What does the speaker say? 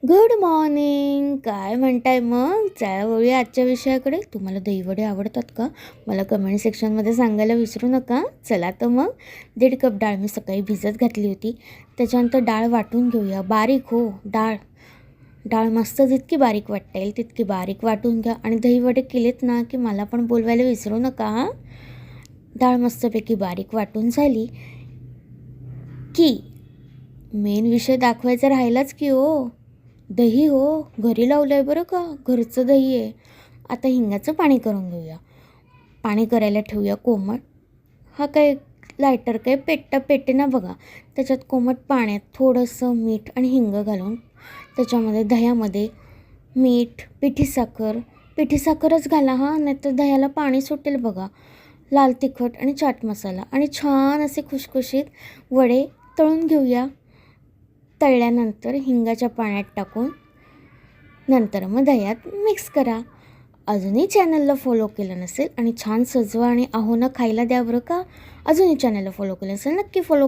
Good morning. काय म्हणताय मग? चला वळूया आजच्या विषयाकडे. तुम्हाला दहीवडे आवडतात का? मला कमेंट सेक्शनमध्ये सांगायला विसरू नका. चला तर मग 1.5 कप डाळ मी सकाळी भिजत घातली होती. त्याच्यानंतर डाळ वाटून घेऊया. बारीक हो डाळ. डाळ मस्त जितकी बारीक वाटता येईल तितकी बारीक वाटून घ्या. आणि दहीवडे केलेत ना की मला पण बोलवायला विसरू नका हां. डाळ मस्तपैकी बारीक वाटून झाली की मेन विषय दाखवायचा राहिलाच की हो. दही हो, घरी लावलं आहे बरं का, घरचं दही आहे. आता हिंगाचं पाणी करून घेऊया. पाणी करायला ठेवूया कोमट. हा काय लायटर काय पेटे ना बघा. त्याच्यात कोमट पाण्यात थोडंसं मीठ आणि हिंग घालून त्याच्यामध्ये दह्यामध्ये मीठ, पिठी साखरच घाला हां, नाहीतर दह्याला पाणी सुटेल बघा. लाल तिखट आणि चाट मसाला आणि छान असे खुसखुशीत वडे तळून घेऊया. तळल्यानंतर हिंगाच्या पाण्यात टाकून नंतर मग दह्यात मिक्स करा. अजूनही चॅनलला फॉलो केलं नसेल आणि छान सजवा आणि आहोनं खायला द्या बरं का. अजूनही चॅनलला फॉलो केलं नसेल नक्की फॉलो